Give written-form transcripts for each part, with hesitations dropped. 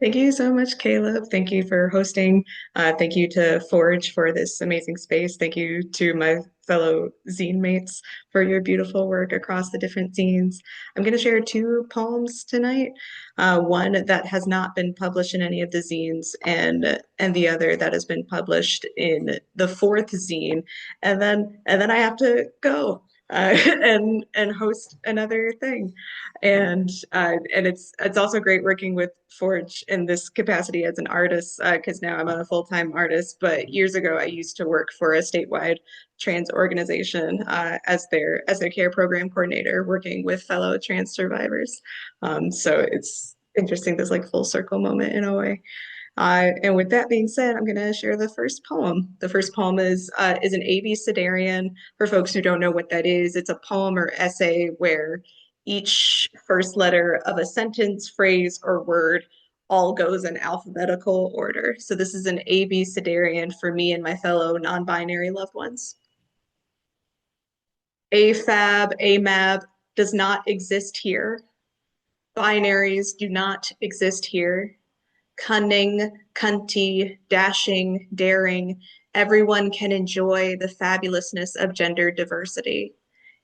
Thank you so much, Caleb. Thank you for hosting. Thank you to Forge for this amazing space. Thank you to my fellow zine mates for your beautiful work across the different zines. I'm going to share two poems tonight. One that has not been published in any of the zines, and the other that has been published in the fourth zine. And then I have to go and host another thing. And it's also great working with Forge in this capacity as an artist because now I'm a full-time artist. But years ago, I used to work for a statewide trans organization as their care program coordinator, working with fellow trans survivors. So it's interesting, this like full circle moment in a way. And with that being said, I'm going to share the first poem. The first poem is an Abecedarian. For folks who don't know what that is, it's a poem or essay where each first letter of a sentence, phrase, or word all goes in alphabetical order. So this is an Abecedarian for me and my fellow non-binary loved ones. AFAB, AMAB does not exist here. Binaries do not exist here. Cunning, cunty, dashing, daring, everyone can enjoy the fabulousness of gender diversity.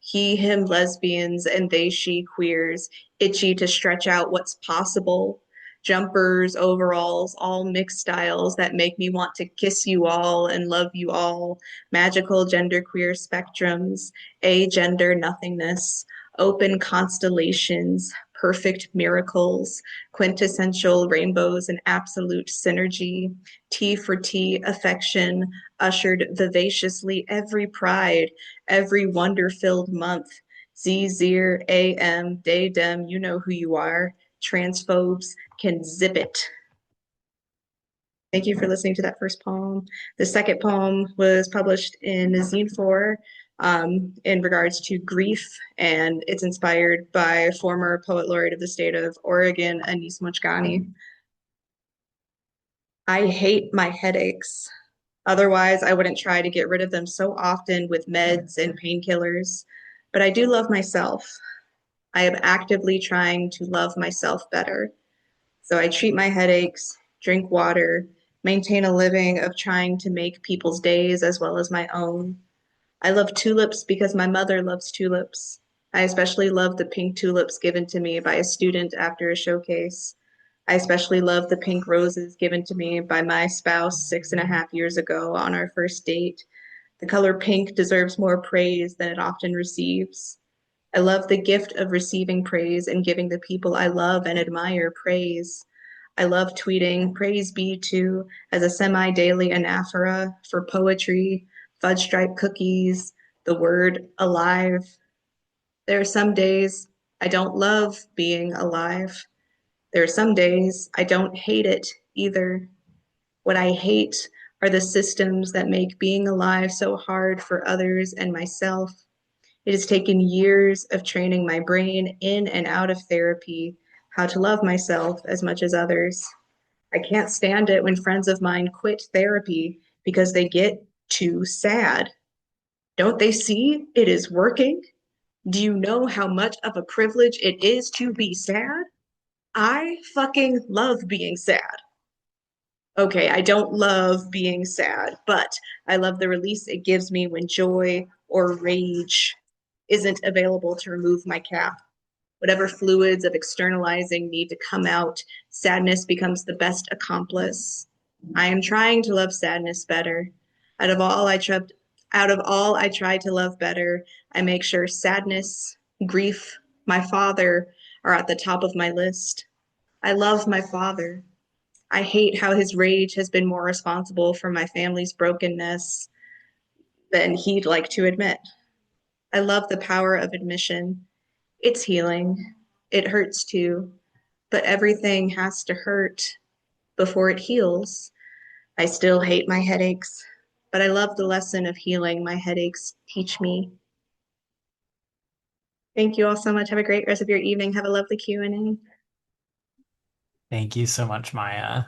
He, him, lesbians, and they, she, queers, itchy to stretch out what's possible. Jumpers, overalls, all mixed styles that make me want to kiss you all and love you all. Magical genderqueer spectrums, agender nothingness, open constellations, perfect miracles, quintessential rainbows and absolute synergy, T for tea affection, ushered vivaciously every pride, every wonder-filled month. Z, Zir, AM, Day, Dem, you know who you are. Transphobes can zip it. Thank you for listening to that first poem. The second poem was published in Zine 4 in regards to grief, and it's inspired by former poet laureate of the state of Oregon, Anis Mochgani. I hate my headaches. Otherwise, I wouldn't try to get rid of them so often with meds and painkillers. But I do love myself. I am actively trying to love myself better. So I treat my headaches, drink water, maintain a living of trying to make people's days as well as my own. I love tulips because my mother loves tulips. I especially love the pink tulips given to me by a student after a showcase. I especially love the pink roses given to me by my spouse 6.5 years ago on our first date. The color pink deserves more praise than it often receives. I love the gift of receiving praise and giving the people I love and admire praise. I love tweeting praise be to as a semi-daily anaphora for poetry, fudge stripe cookies, the word alive. There are some days I don't love being alive. There are some days I don't hate it either. What I hate are the systems that make being alive so hard for others and myself. It has taken years of training my brain in and out of therapy how to love myself as much as others. I can't stand it when friends of mine quit therapy because they get too sad. Don't they see it is working? Do you know how much of a privilege it is to be sad? I fucking love being sad. Okay, I don't love being sad, but I love the release it gives me when joy or rage isn't available to remove my cap. Whatever fluids of externalizing need to come out, sadness becomes the best accomplice. I am trying to love sadness better. Out of all I tried, out of all I try to love better, I make sure sadness, grief, my father are at the top of my list. I love my father. I hate how his rage has been more responsible for my family's brokenness than he'd like to admit. I love the power of admission. It's healing. It hurts too, but everything has to hurt before it heals. I still hate my headaches, but I love the lesson of healing my headaches teach me. Thank you all so much. Have a great rest of your evening. Have a lovely Q&A. Thank you so much, Maya.